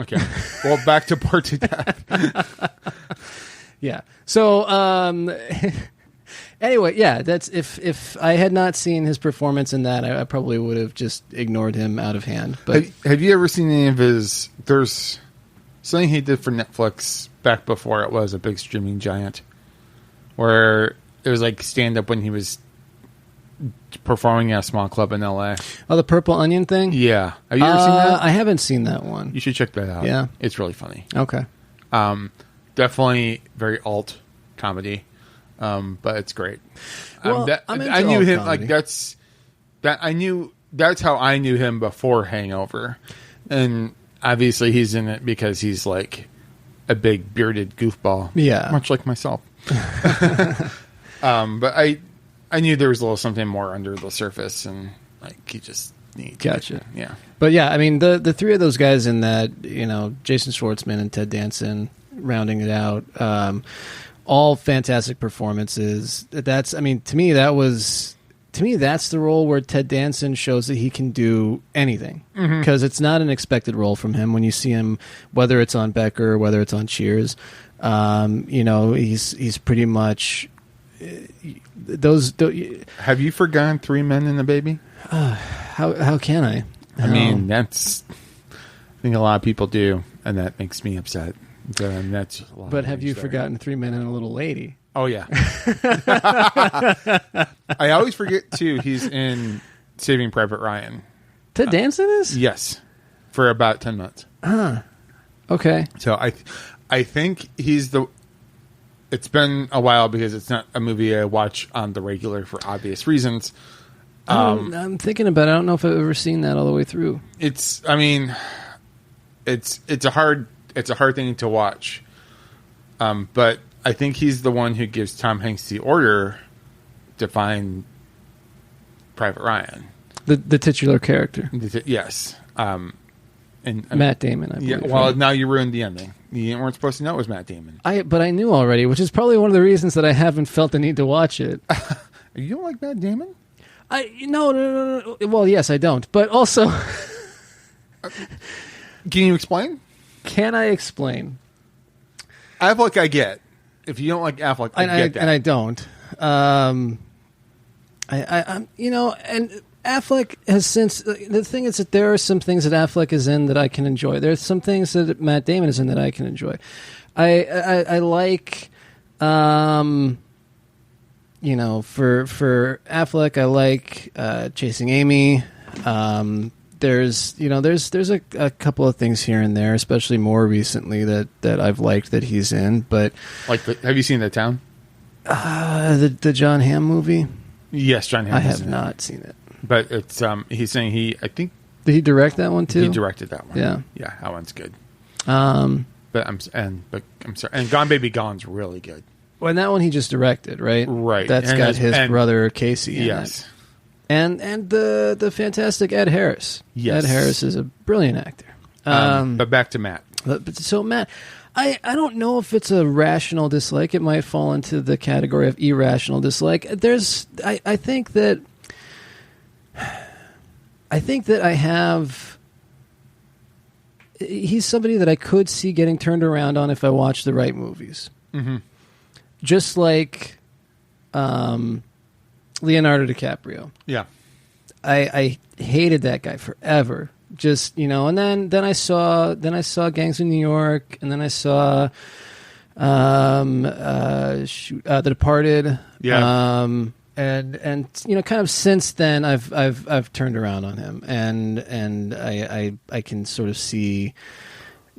Okay. Well, back to Bored to Death. Yeah. So, anyway, yeah, that's if I had not seen his performance in that, I probably would have just ignored him out of hand. But have you ever seen any of his? There's something he did for Netflix back before it was a big streaming giant, where it was like stand up when he was performing at a small club in LA. Oh, the Purple Onion thing? Yeah. Have you ever seen that? I haven't seen that one. You should check that out. Yeah. It's really funny. Okay. Definitely very alt comedy. But it's great. Well, I'm into I knew alt him comedy. like that's how I knew him before Hangover. And obviously he's in it because he's like a big bearded goofball. Yeah. Much like myself. But I knew there was a little something more under the surface, and like he just needs. Gotcha. Yeah. But yeah, I mean the three of those guys in that, Jason Schwartzman and Ted Danson rounding it out, all fantastic performances. To me that's the role where Ted Danson shows that he can do anything, because it's not an expected role from him when you see him, whether it's on Becker, whether it's on Cheers. He's pretty much those. Have you forgotten Three Men and a Baby? How can I? I mean, that's. I think a lot of people do, and that makes me upset. That's. But have you forgotten 3 Men and a Little Lady? Oh yeah. I always forget too. He's in Saving Private Ryan. Ted Danson is? Yes, for about 10 months. Okay. So I think he's the. It's been a while because it's not a movie I watch on the regular for obvious reasons. I'm thinking about it. I don't know if I've ever seen that all the way through. It's a hard thing to watch. But I think he's the one who gives Tom Hanks the order to find Private Ryan. The titular character. Yes. And Matt Damon, I believe. Yeah, well, now you ruined the ending. You weren't supposed to know it was Matt Damon. But I knew already, which is probably one of the reasons that I haven't felt the need to watch it. You don't like Matt Damon? No. Well, yes, I don't. But also... Can you explain? Can I explain? Affleck, I get. If you don't like Affleck, I get that. And I don't. And Affleck has since... The thing is that there are some things that Affleck is in that I can enjoy. There's some things that Matt Damon is in that I can enjoy. I like... for Affleck, I like Chasing Amy. There's a couple of things here and there, especially more recently that I've liked that he's in. But have you seen The Town? The John Hamm movie? Yes, John Hamm. I have not seen it. But it's he's saying I think did he direct that one too? He directed that one. Yeah, that one's good. But I'm sorry, and Gone Baby Gone's really good. Well, and that one he just directed, right? Right. That's got his brother Casey in yes. it. And the fantastic Ed Harris. Yes. Ed Harris is a brilliant actor. But back to Matt. So Matt, I don't know if it's a rational dislike. It might fall into the category of irrational dislike. I think that I have. He's somebody that I could see getting turned around on if I watch the right movies. Mm-hmm. Just like Leonardo DiCaprio. Yeah. I hated that guy forever. Just, and then I saw Gangs of New York, and then I saw The Departed. Yeah. And kind of since then I've turned around on him, and I can sort of see,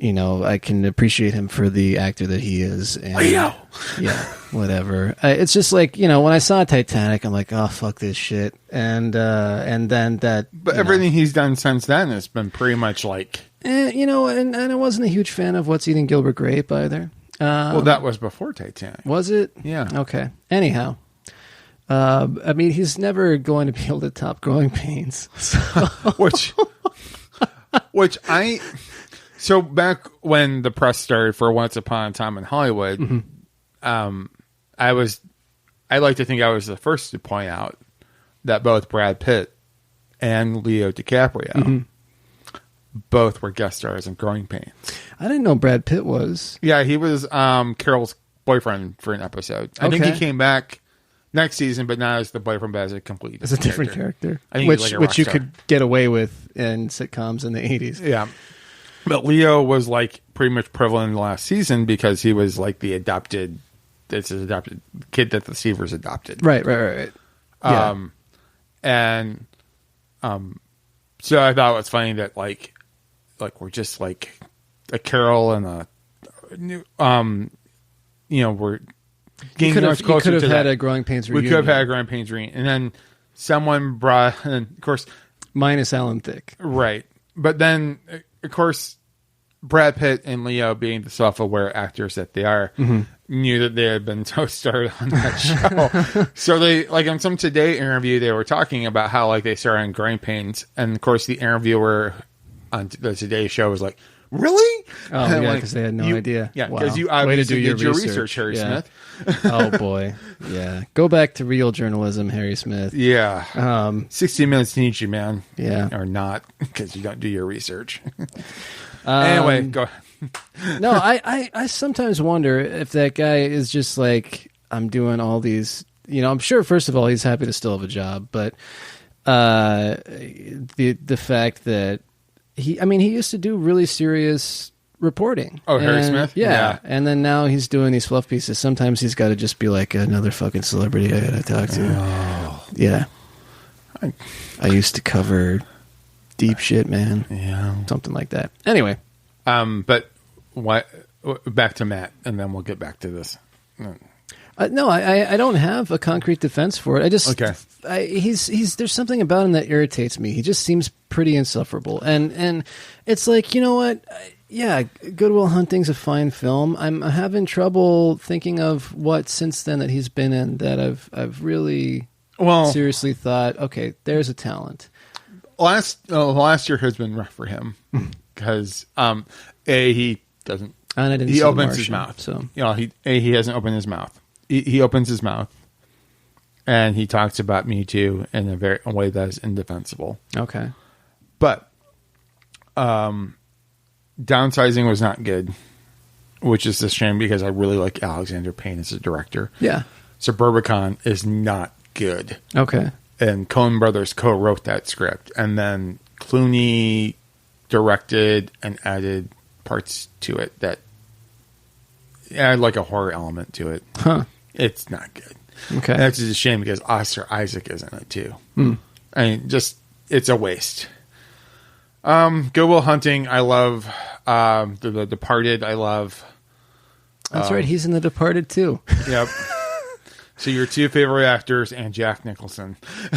I can appreciate him for the actor that he is. And, Leo. Yeah, whatever. It's just like, when I saw Titanic, I'm like, oh, fuck this shit. And then that. But everything he's done since then has been pretty much like. And I wasn't a huge fan of What's Eating Gilbert Grape either. Well, that was before Titanic. Was it? Yeah. Okay. Anyhow. He's never going to be able to top Growing Pains. So. So back when the press started for Once Upon a Time in Hollywood, mm-hmm. I like to think I was the first to point out that both Brad Pitt and Leo DiCaprio both were guest stars in Growing Pains. I didn't know Brad Pitt was. Yeah, he was Carol's boyfriend for an episode. I think he came back next season, but not as the boyfriend, but as a completely different character. I think which you could get away with in sitcoms in the 80s. Yeah. But Leo was like pretty much prevalent in the last season because he was like the adopted kid that the Seavers adopted. Right. Yeah. So I thought it was funny that like we're just like a Carol and a new, we're getting much closer to that. We could have had a Growing Pains reunion. We could have had a Growing Pains reunion. And then someone brought, and of course... Minus Alan Thicke. Right. But then, of course, Brad Pitt and Leo, being the self-aware actors that they are, knew that they had been co-starred on that show. So they, like on some Today interview, they were talking about how like they started on Growing Pains. And of course, the interviewer on the Today show was like, really? Oh, yeah, because they had no idea. Yeah, because you obviously did your research, Harry Smith. Oh, boy. Yeah. Go back to real journalism, Harry Smith. Yeah. 60 Minutes needs you, man. Yeah. Or not, because you don't do your research. Anyway, go ahead. No, I sometimes wonder if that guy is just like, I'm doing all these... I'm sure, first of all, he's happy to still have a job, but the fact that he used to do really serious reporting. Oh, Harry Smith? Yeah. And then now he's doing these fluff pieces. Sometimes he's got to just be like another fucking celebrity I got to talk to. Oh. Yeah. I used to cover deep shit, man. Yeah. Something like that. Anyway. But back to Matt, and then we'll get back to this. No, I don't have a concrete defense for it. I just there's something about him that irritates me. He just seems pretty insufferable, and it's like, you know what? Yeah, Good Will Hunting's a fine film. I'm having trouble thinking of what since then that he's been in that I've really seriously thought, okay, there's a talent. Last year has been rough for him because he doesn't. And I didn't. He opens his mouth, so he hasn't opened his mouth. He opens his mouth, and he talks about Me Too in a way that is indefensible. Okay, but Downsizing was not good, which is a shame because I really like Alexander Payne as a director. Yeah, Suburbicon is not good. Okay, and Coen Brothers co-wrote that script, and then Clooney directed and added parts to it that add like a horror element to it. Huh. It's not good. Okay. And that's just a shame because Oscar Isaac is in it too. I mean, it's a waste. Good Will Hunting, I love. The Departed, I love. That's right. He's in The Departed too. Yep. So your two favorite actors and Jack Nicholson.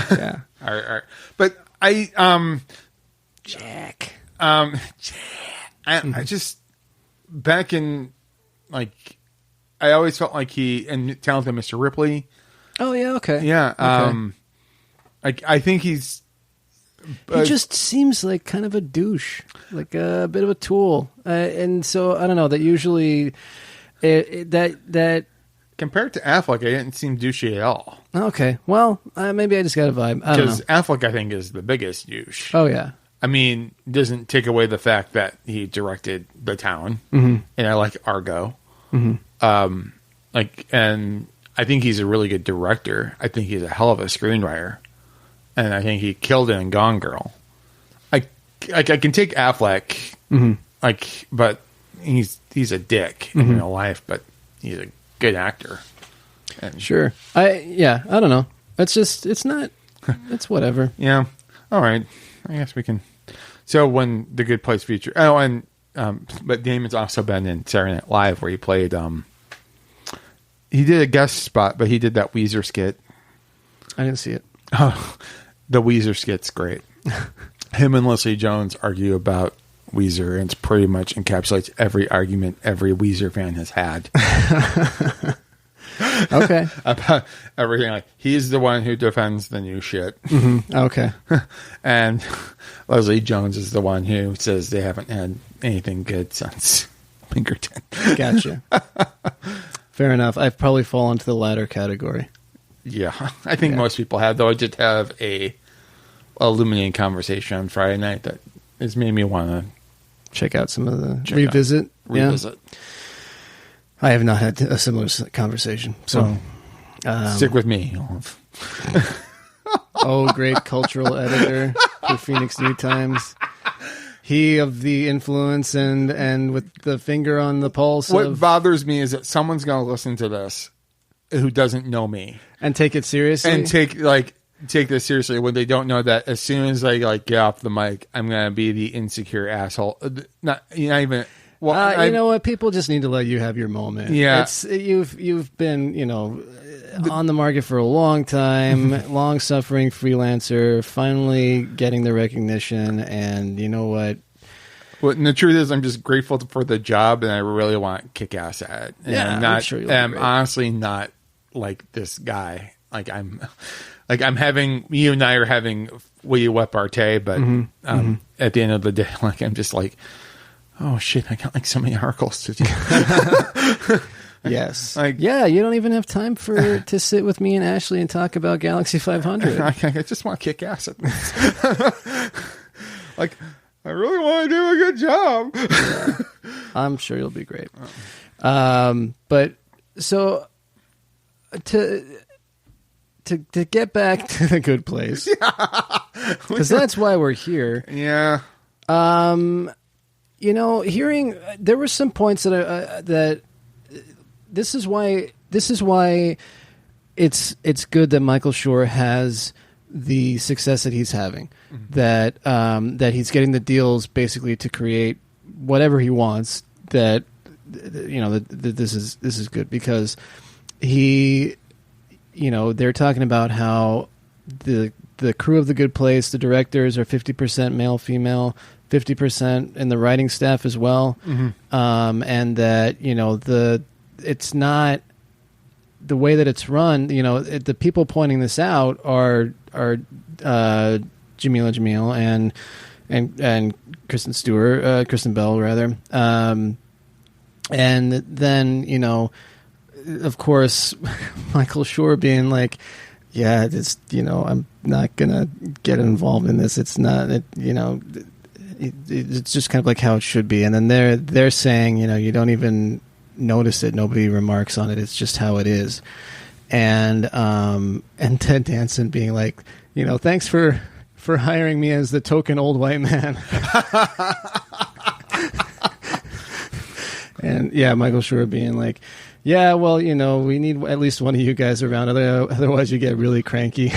Yeah. are. But I Jack. I just back in like I always felt like he and Talented Mr. Ripley. Oh yeah, okay. Yeah. I think he's he just seems like kind of a douche, like a bit of a tool, and so I don't know. That usually that compared to Affleck, I didn't seem douchey at all. Okay, well, maybe I just got a vibe. I don't know. Because Affleck, I think, is the biggest douche. Oh yeah. I mean, doesn't take away the fact that he directed The Town, and I like Argo. And I think he's a really good director. I think he's a hell of a screenwriter, and I think he killed it in Gone Girl. I can take Affleck, but he's a dick in real life, but he's a good actor. And sure, I don't know. It's not. It's whatever. Yeah. All right. I guess we can. So when the Good Place feature, but Damon's also been in Saturday Night Live where he played. He did a guest spot, but he did that Weezer skit. I didn't see it. Oh, the Weezer skit's great. Him and Leslie Jones argue about Weezer, and it's pretty much encapsulates every argument every Weezer fan has had. Okay. About everything. Like, he's the one who defends the new shit. Okay. And Leslie Jones is the one who says they haven't had anything good since Pinkerton. Gotcha. Fair enough. I've probably fallen into the latter category. Yeah. I think most people have, though. I did have a illuminating conversation on Friday night that it's made me want to check out some of the revisit. Yeah. I have not had a similar conversation, so stick with me. Great cultural editor for Phoenix New Times. He of the influence and with the finger on the pulse. What bothers me is that someone's going to listen to this who doesn't know me and take it seriously, and take this seriously when they don't know that as soon as I get off the mic, I'm going to be the insecure asshole. Not even. Well, you know what? People just need to let you have your moment. Yeah, you've been on the market for a long time, long suffering freelancer, finally getting the recognition, and you know what? Well, and the truth is, I'm just grateful for the job, and I really want to kick ass at it. And I'm sure you'll be I'm great. honestly not like this guy. I'm having, you and I are having witty repartee, but at the end of the day, I'm just like, oh shit, I got so many articles to do. Yes. You don't even have time to sit with me and Ashley and talk about Galaxy 500. I just want to kick ass at this. I really want to do a good job. Yeah. I'm sure you'll be great. But so to get back to the Good Place, because that's why we're here. Yeah. Hearing there were some points that this is why it's good that Michael Schur has the success that he's having, that he's getting the deals basically to create whatever he wants. That this is good because they're talking about how the crew of the Good Place, the directors are 50% male, female, 50% in the writing staff as well, and that it's not the way that it's run. The people pointing this out are Jamila Jamil and Kristen Stewart, Kristen Bell rather, and then of course Michael Schur being like, yeah, this I'm not gonna get involved in this. It's not it's just kind of like how it should be. And then they're saying you don't even notice it, nobody remarks on it, it's just how it is. And Ted Danson being like, thanks for hiring me as the token old white man. And Michael Schur being like, yeah, well, we need at least one of you guys around, otherwise you get really cranky.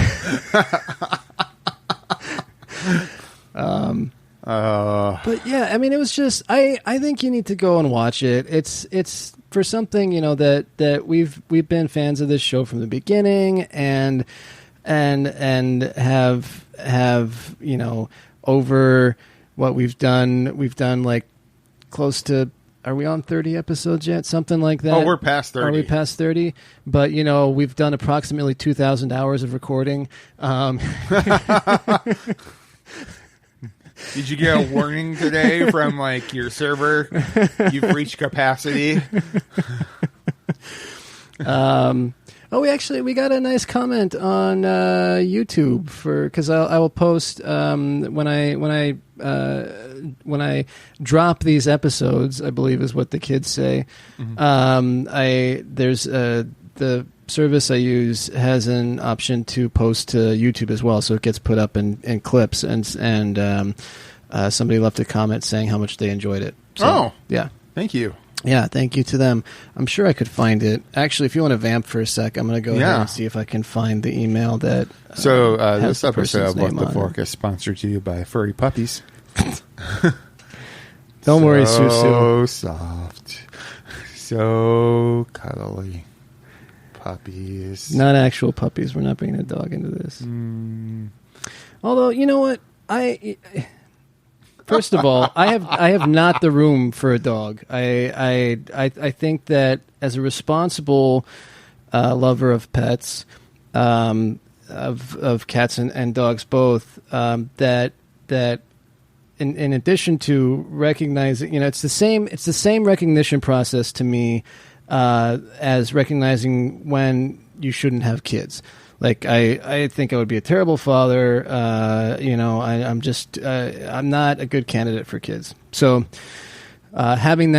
But yeah, I mean, it was just I think you need to go and watch it. It's for something that we've been fans of this show from the beginning, and have over what we've done like close to. Are we on 30 episodes yet? Something like that. Oh, we're past 30. Are we past 30? But we've done approximately 2,000 hours of recording. Did you get a warning today from your server? You've reached capacity. We got a nice comment on YouTube because I will post when I drop these episodes, I believe is what the kids say. There's the service I use has an option to post to YouTube as well, so it gets put up in clips, and somebody left a comment saying how much they enjoyed it. So, yeah, thank you. Yeah, thank you to them. I'm sure I could find it. Actually, if you want to vamp for a sec, I'm going to go ahead and see if I can find the email that. This episode of What the Fork is sponsored to you by Furry Puppies. Don't worry, Susu. So soft, so cuddly. Puppies. Not actual puppies. We're not bringing a dog into this. Although, you know what? First of all, I have not the room for a dog. I think that as a responsible lover of pets, of cats and dogs both, that in addition to recognizing, it's the same recognition process to me as recognizing when you shouldn't have kids. Like I think I would be a terrible father. I'm not a good candidate for kids. So having that.